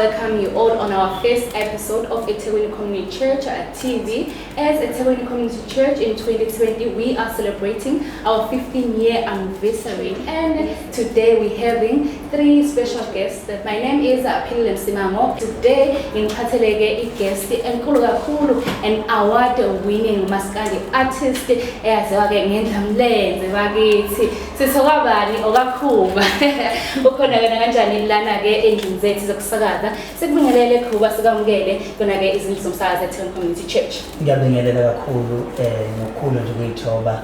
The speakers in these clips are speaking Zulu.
welcome you all on our first episode of Ethekwini Community Church TV. As Ethekwini Community Church in 2020, we are celebrating our 15-year anniversary, and today we're having three special guests. My name is Simamo. Today in Patelege guest and Kulugakulu, an award-winning Maskandi artist as Ngendamlenze Bagiti. Sisogabani Ogakuba. Ukonagana lana ke endlini zethu zokusakaza sikubingelele kuba sikamukele kona ke izindlu zomsakazo eThekwini Community Church. Ngiyabingelela kakhulu ngokukhulu nje kuyithoba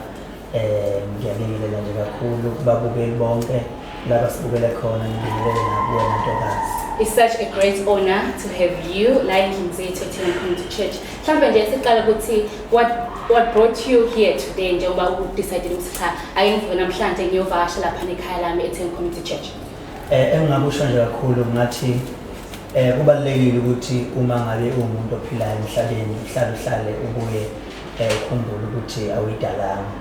ngiyabingelela nje kakhulu kubabukeli bonke laba sibukele khona ngibingelele nakuwe ntokazi. It's such a great honor to have you like in Ethekwini Community Church. Mhlawumbe nje siqala ukuthi what brought you here today njengoba udecide ukuthi cha ake ngivuke namhlanje ngiyovakasha lapha ekhaya lami eThekwini Community Church. Engingakusho nje kakhulu ngathi kubalekile ukuthi uma ngabe umuntu ophilayo emhlabeni uhlale ubuye ukhumbule ukuthi awuyidalanga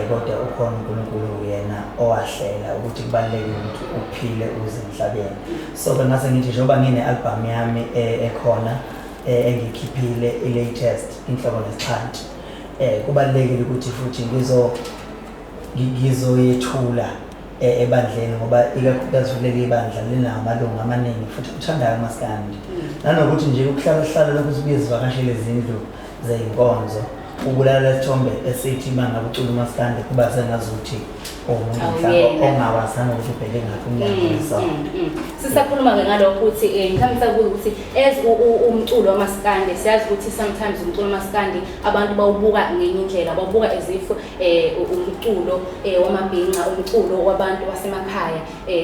kodwa ukhona uNkulunkulu yena owahlela ukuthi kubalekile ukuthi uphile uze emhlabeni. So bengase ngithi njengoba ngine album yami ekhona engikhiphile i-latest inhlobo nesixhanti kubalekile ukuthi futhi ngizoyethula ebandleni ngoba ikakhulukazi kuleli bandla linamalungu amaningi futhi uthandayo uMaskandi nanokuthi nje ukuhlala lokhu sibiza ivakashele izindlu zeyinkonzo ukulalela isithombe esithi mangabe ucula uMaskandi kuba sengazuthi umuntu mhlawumbe ongawazana ukuthi ubheke ngaphi umnyango. Sisakhuluma ngalokho ukuthi ngikhamisa ukuthi as umculo waMaskandi siyazi ukuthi sometimes umculo waMaskandi abantu bawubuka ngenye indlela, bawubuka as if umculo wamabhinqa, umculo wabantu basemakhaya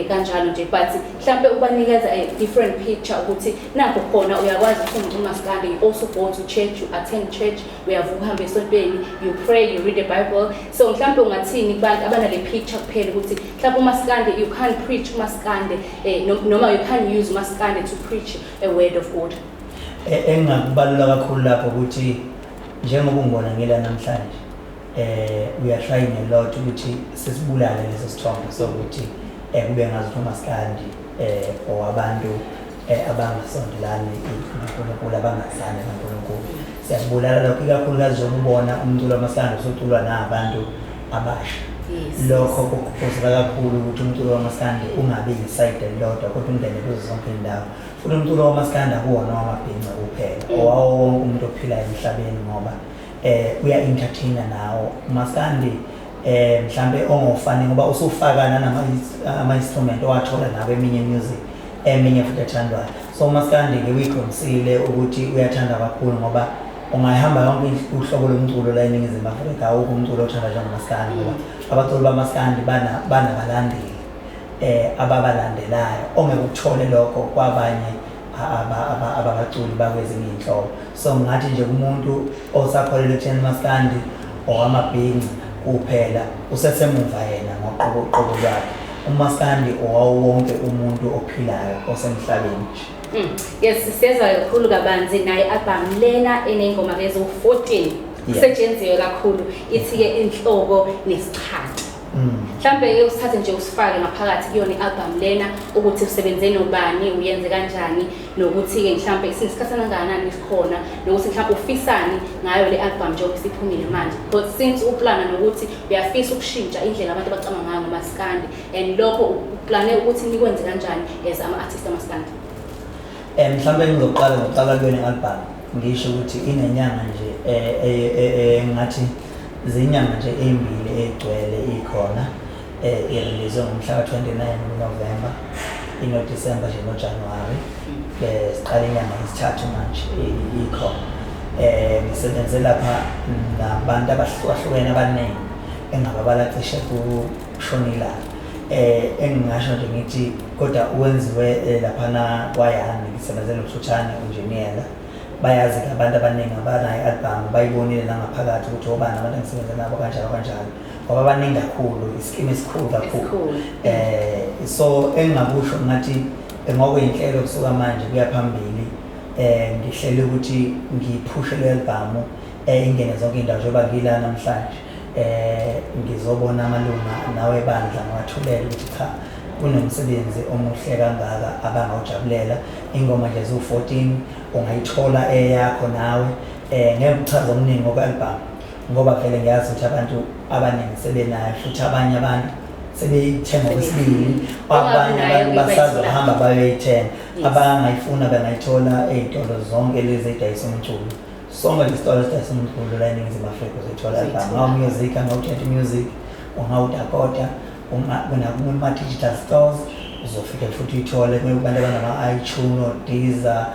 kanjalo nje, but mhlambe ubanikeza a different picture ukuthi nakho khona uyakwazi ukuthi umculo waMaskandi you also go to church, you attend church, uyavuka uhambe esontweni, you pray, you read the Bible. So mhlambe ungathini kubantu abanale picture kuphela ukuthi mhlawumbe uMaskandi you can't preach uMaskandi noma you can't use uMaskandi to preach a word of God. Engakubalula kakhulu lapho ukuthi njengoba ungibona ngila namhlanje we are trying a lot ukuthi sisibulale leso sithombe sokuthi kube ngazi uMaskandi owabantu abangasondelani uNkulunkulu abangazani noNkulunkulu. Siyabulala lokho ikakhulukazi ukubona umculo waMaskandi usoculwa nabantu abasha. Lokho kukhuzela kakhulu ukuthi umculo waMaskandi ungabi iside elilodwa kodwa ungene kuzo zonke indawo. Futhi umculo waMaskandi akuwona wamabhinqa kuphela, owawo wonke umuntu ophilayo emhlabeni ngoba uya entertainer nawo. uMaskandi mhlambe ongofani ngoba usufaka ama instrument owathola nawe eminye music eminye futhi ethandwayo. So uMaskandi ke uyikhonsile ukuthi uyathanda kakhulu ngoba ungahamba yonke uhlobo lomculo la eNingizimu Afrika awukho umculo othanda njengoMaskandi ngoba abaculi baMaskandi banabalandeli ababalandelayo ongeke ukuthole lokho kwabanye abaculi bakwezinye inhlobo. So ngathi nje umuntu osakholelwa ekutheni uMaskandi owamabhinqa kuphela usesemuva yena ngoqobo lwakhe. uMaskandi owawonke umuntu ophilayo osemhlabeni. Yes, sisezwa kakhulu kabanzi naye album lena enengoma lezo 14 kusetshenziswe kakhulu ithi ke inhloko nesixhanti. Mhlambe usithathe nje usifake ngaphakathi kuyona ialbum lena ukuthi usebenze nobani, uyenze kanjani, nokuthi ke mhlambe isikhathi kangakanani sikhona, nokuthi mhlambe ufisani ngayo le album nje okusiphumile manje. But since uplana nokuthi uyafisa ukushintsha indlela abantu abacama ngayo ngoMaskandi, and lokho uplane ukuthi nikwenze kanjani as ama-artist amaskandi. Mhlambe ngizoqala kuyona album ngisho ukuthi inenyanga nje ngathi zinyanga nje ezimbili egcwele ikhona irelease ngomhla ka-29 November December nje noJanuary siqala inyanga yesithathu manje ikhona. Ngisebenze lapha nabantu abahlukahlukene abaningi engababala cishe kushonila engingasho nje ngithi kodwa wenziwe laphana kwayani ngisebenzele uSuthane engineer bayazi abantu abaningi abanayo album bayibonile la ngaphakathi ukuthi obani abantu engisebenza nabo kanjalo ngoba abaningi kakhulu iskimi esikhulu kakhulu. So engingakusho ngathi ngokuyinhlelo kusuka manje kuya phambili ngihlele ukuthi ngiphushe le album ingene zonke indawo njengoba ngila namhlanje ngizobona amalunga nawe bandla ngiwathulela ukuthi cha kunomsebenzi omuhle kangaka abangawujabulela ingoma nje zu-14 ungayithola eyakho nawe ngekuchaza omningi ngoku-album ngoba vele ngiyazi ukuthi abantu abaningi sebenayo futhi abanye abantu sebeyithenga okwesibili abanye abantu basazohamba bayoyithenga abangayifuna bengayithola ey'tolo zonke lezi ey'dayisa umculo sonke lesitolo esidayisa umculo la eNingizimu Afrika uzithola album ngawu-music angawuchat music ungawudakota kuma-digital stores uzofike futhi uyithole kubantu abanama-iTunes oDeezer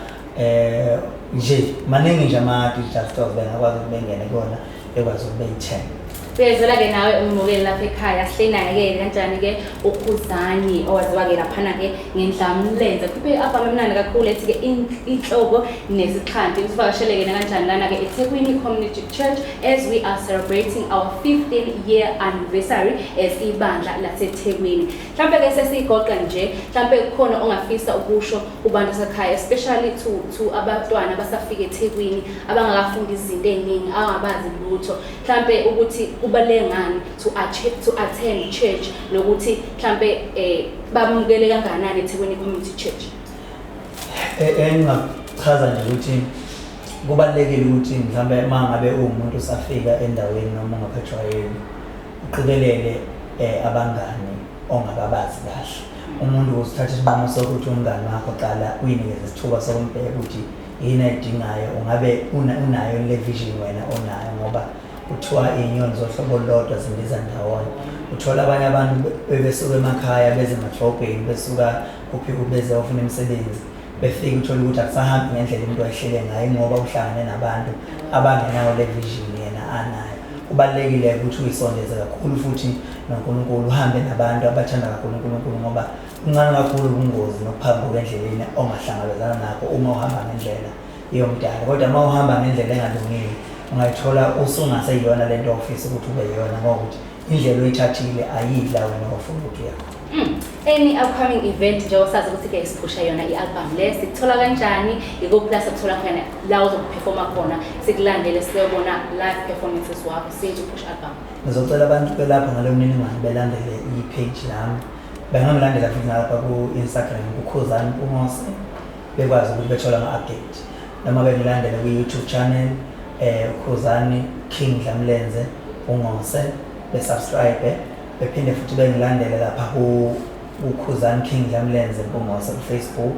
nje maningi nje ama-digital stores bengakwazi ukuthi bengene kona bekwazi ukuthi beyithenge. Bezela-ke nawe umukeli lapha ekhaya sihlelana-ke kanjani-ke uKhuzani owaziwa-ke laphana-ke ngendlamlenze khiphe i-album emnandi kakhulu ethi-ke inhloko nesixhanti usivakashele-ke nakanjani lana-ke Ethekwini Community Church as we are celebrating our 15th year anniversary as ibandla laseThekwini. Mhlampe-ke sesiyigoqa nje mhlampe kukhona ongafisa ukusho kubantu basekhaya especially to abantwana abasafika eThekwini abangakafundi izinto ey'ningi abangabazi lutho mhlampe ukuthi kubaluleke ngani to attend church nokuthi mhlambe bamukele kangakanani eThekwini Community Church. Engingachaza nje ukuthi kubalulekile ukuthi mhlambe mangabe umuntu usafika endaweni noma ungaphethwayeni uqikelele abangani ongababazi kahle. Umuntu usithatha isinqumo sokuthi umngani wakho qala uyinikeze isithuba sokumbheka ukuthi yini ayidingayo ungabe unayo le vision wena onayo ngoba kuthiwa inyoni zohlobo olulodwa zindiza ndawonye. Uthola abanye abantu bebesuka emakhaya beze emadrobheni besuka kuphi beze ofuna imisebenzi befika uthola ukuthi akusahambi ngendlela umuntu ayihlele ngayo ngoba uhlangane nabantu abangenayo le vision yena anayo. Kubalulekile ukuthi uyisondeze kakhulu futhi noNkulunkulu uhambe nabantu abathanda kakhulu uNkulunkulu ngoba kuncane kakhulu ubungozi nokuphambuka endleleni ongahlangabezana nakho uma uhamba ngendlela yomdala. Kodwa uma uhamba ngendlela engalungile ungayithola usungaseyiyona lento ofisa ukuthi ube yiyona ngokuthi indlela oyithathile ayidla wena ofuna ukuthi uyakho. Any upcoming event nje osazi ukuthi-ke isiphusha yona i-album le sikuthola kanjani ikuphi la sikuthola khona la uzokuperforma khona sikulandele siyobona live performances wakho sinje uphusha album. Ngizocela abantu belapha ngaleyo mniningwane belandele i-page lami bengangilandela futhi nalapha ku-Instagram uKhuzani Mpungose bekwazi ukuthi bethole ama-update noma bengilandele ku-YouTube channel Khuzani King Dlamlenze Mpungose besubscribe bephinde futhi bengilandele lapha uKhuzani King Dlamlenze Mpungose ku-Facebook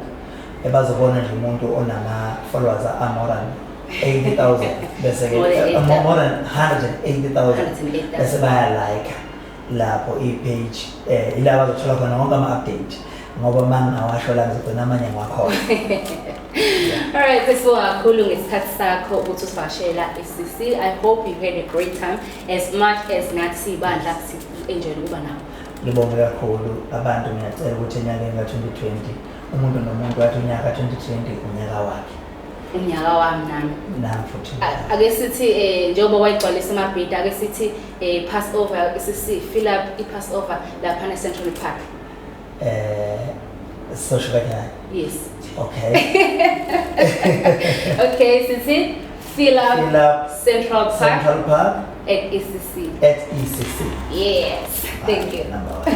bazobona nje umuntu onama followers more than 80,000 bese-ke more than 180,000 bese baya-like lapho i-page ila bazothola khona wonke ama-update ngoba mangingawasho la ngizogcina amanye ngiwakhona. Alright, besibonga kakhulu ngesikhathi sakho ukuthi usivakashela e-CC. I hope you had a great time as much as nathi siyibandla si-enjoy ukuba nawe. Ngibonge kakhulu abantu ngiyacela ukuthi enyakeni ka-2020 umuntu nomuntu wathi unyaka ka-2020 unyaka wakhe. Unyaka wami nami futhi ake sithi njengoba wayigcwalisa amabhidi ake sithi Passover sisi fill up i-Passover lapha ne-Central Park. Social media. Yes. Okay. Okay, sithi fill up Central Park at ECC. At ECC. Yes. Thank you. Number one.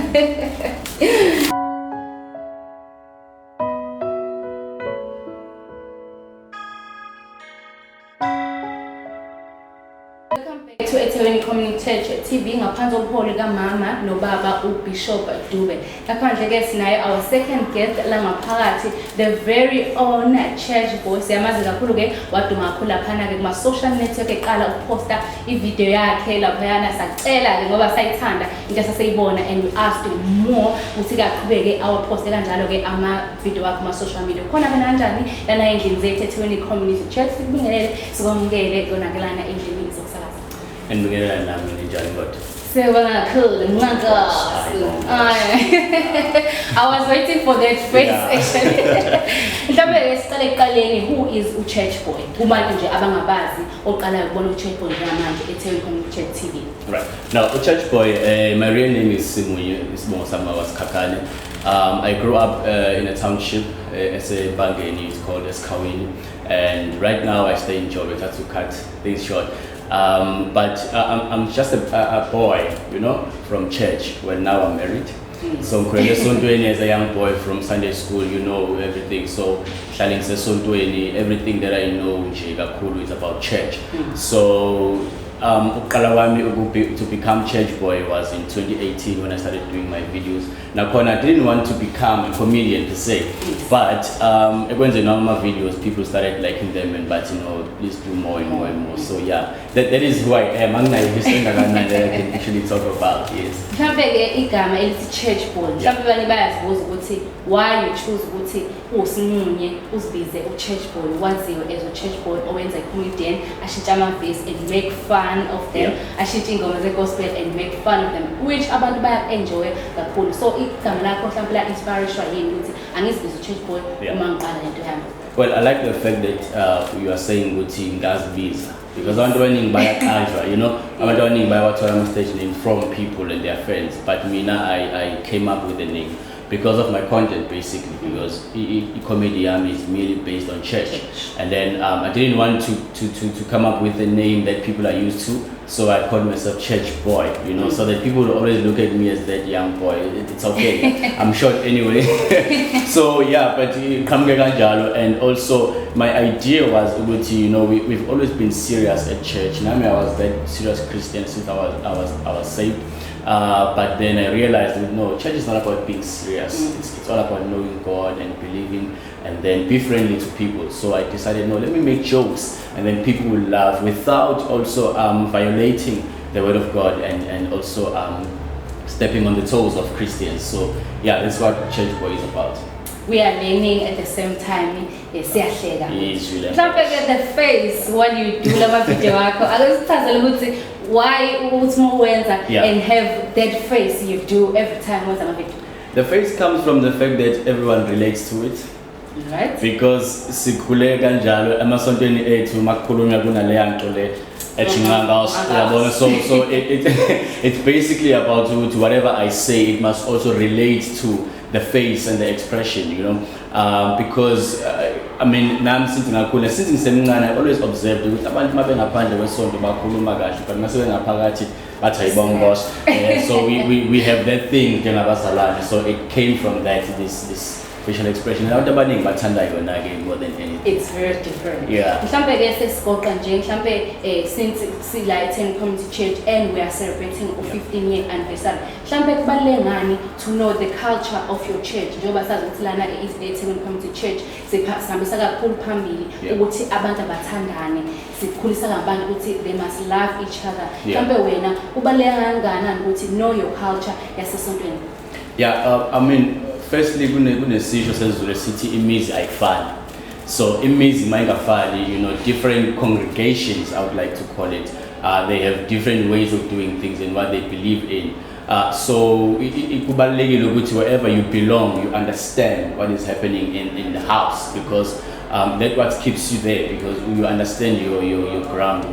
To Ethekwini Community Church TV ngaphansi komholi kaMama noBaba uBishop Dube. Laphandle-ke sinayo our second guest la ngaphakathi the very own church boy. Siyamazi kakhulu-ke waduma kakhulu laphana-ke kuma-social network eqala ukuposta ivideo yakhe laphayana sacela-ke ngoba sayithanda into esaseyibona and we asked more ukuthi-ke aqhubeke awaposte kanjalo-ke ama-video wakhe kuma-social media. Khona-ke nanjani lana endlini zethu Ethekwini Community Church sikubingelele sikwamukele konake lana endlini zokusakaza. And we get a name but Sibonga kakhulu Mpungose. I was waiting for that phrase actually. Mhlawumbe siqale ekuqaleni who is uChurch Boy? Kubantu nje abangabazi oqala ukubona uChurch Boy ngamanje eThekwini Community Church TV. Right. Now uChurch Boy, my real name is Simunye, Ethekwini. I grew up in a township as a Bangeni, it's called Ethekwini, and right now I stay in Joburg. That's to cut things short. But I'm just a boy, you know, from church. Well, now I'm married, So ngikhulele esontweni as a young boy from Sunday school, you know everything. So hlale ngisesontweni, everything that I know nje kakhulu is about church. So uqala wami to become church boy was in 2018 when I started doing my videos. Nakhona I didn't want to become a comedian per se, but ekwenzeni my videos, people started liking them, and but you know, please do more and more and more. So yeah, that is who I am. That I can actually talk about. Yes. Mhlambe-ke igama elithi church boy, mhlambe bani bayazibuza ukuthi why you choose ukuthi uSimunye uzibize church boy, waziwe as a church boy owenza comedian, ashintsha amavesi and make fun of them, ashintsha ingoma ze-gospel and make fun of them, which abantu baya-enjoy kakhulu. So igama lakho mhlambe la-inspireshwa yini ukuthi angizibize church boy uma ngiqala lento yami? Well, I like the fact that you are saying ukuthi ngazibiza, because abantu abaningi bayaqanjwa, you know, abantu abaningi bayawathola ama-stage name from people and their friends, but mina I came up with the name because of my content, basically, because comedy is merely based on church. And then I didn't want to come up with a name that people are used to, so I called myself Church Boy, you know, so that people will always look at me as that young boy. It's okay, I'm short anyway. So yeah, but and also my idea was, you know, we've always been serious at church. Now I was that serious Christian since I was saved. But then I realized that no, church is not about being serious. It's all about knowing God and believing, and then be friendly to people. So I decided, no, let me make jokes, and then people will laugh without also violating the word of God and also stepping on the toes of Christians. So yeah, that's what Church Boy is about. We are learning at the same time. It's really The face when you do lama video wakho, akusichazele ukuthi why uthi wenza and have that face you do every time wenza ama video. The face comes from the fact that everyone relates to it. Right? Because sikhule kanjalo emasontweni ethu makukhulunywa kunaleya nto le so it's basically about whatever I say, it must also relate to the face and the expression, you know, because I mean, now since ngisemncane I always observed ukuthi abantu mabe ngaphandle kwesonto bakhuluma kahle, but mase bengaphakathi bathi ayibonga boss. So we have that thing njengabazalwane, so it came from that, this facial expression. Abantu abaningi bathanda yona ke more than anything. It's very different. Yeah. Mhlambe ke sesigoqa nje mhlambe since sila Ethekwini Community Church and we are celebrating a 15-year anniversary. Mhlambe kubaluleke ngani to know the culture of your church. Njengoba sazi ukuthi lana is Ethekwini Community Church sihambisa kakhulu phambili ukuthi abantu abathandane, sikhulisa ngabantu ukuthi they must love each other. Mhlambe wena kubaluleke ngani ukuthi know your culture yasesontweni? Yeah, I mean, firstly, kunesisho sezulu sithi imizi ayifani. So imizi mayingafani, you know, different congregations, I would like to call it, they have different ways of doing things and what they believe in. So ikubalulekile ukuthi wherever you belong, you understand what is happening in the house, because that's what keeps you there, because you understand your ground.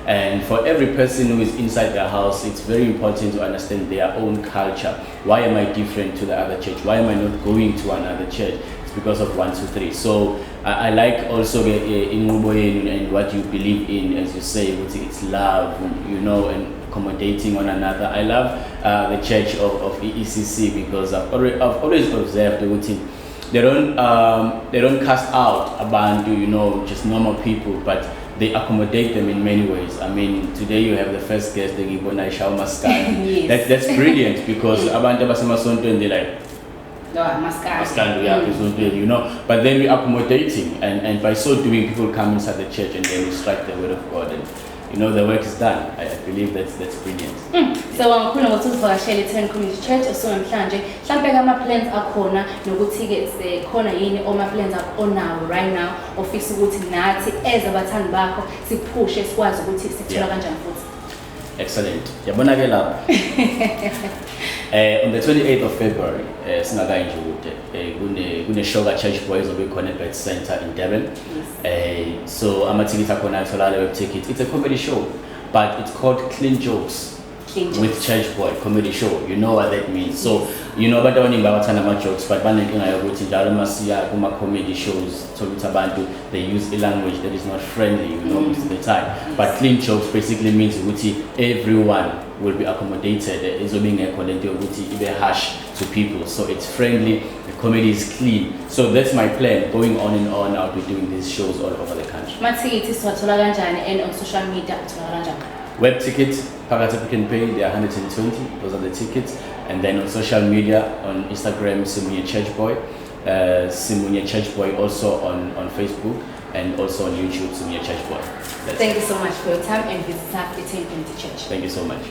And for every person who is inside their house, it's very important to understand their own culture. Why am I different to the other church? Why am I not going to another church? It's because of 1, 2, 3. So I like also in and what you believe in, as you say, it's love, you know, and accommodating one another. I love the church of EECC because I've always observed they don't cast out abantu, you know, just normal people, but they accommodate them in many ways. I mean, today you have the first guest, the Gibona Maskandi. That's brilliant, because abantu abasemasonto and they're like, Maskandi, you know. But then we're accommodating, and by so doing, people come inside the church and then we strike the word of God, and you know the work is done. I believe that's brilliant. So ngikhuluma ngokuthi uvakashele Ethekwini Community Church namhlanje, mhlambe ama plans akhona nokuthi ke khona yini oma plans onawo right now ofisa ukuthi nathi as abathandi bakho siphushe sikwazi ukuthi sithola kanjani futhi. Excellent. Yabona ke lapho. On the 28th of February, singaka nje ukuthi kune show ka Church Boys obe khona at Center in Durban. So amathikiti akhona atholakala web ticket. It's a comedy show, but it's called Clean Jokes. Clean jokes. with church boy comedy show. You know what that means. So you know, but only about jokes, but banenkinga yokuthi njalo masiya kuma comedy shows ukuthi abantu they use a language that is not friendly, you know, most of the time. But clean jokes basically means ukuthi everyone will be accommodated. Izobe ingekho lento yokuthi ibe harsh to people. So it's friendly, the comedy is clean. So that's my plan. Going on and on, I'll be doing these shows all over the country. Mathikithi siwathola kanjani and on social media uthola kanjani? Web tickets, Phakathi Pick n Pay, they are 120. Those are the tickets. And then on social media, on Instagram, Simunye Church Boy. Simunye Church Boy also on Facebook. And also on YouTube, Simunye Church Boy. Thank you so much for your time and visit Ethekwini Church. Thank you so much.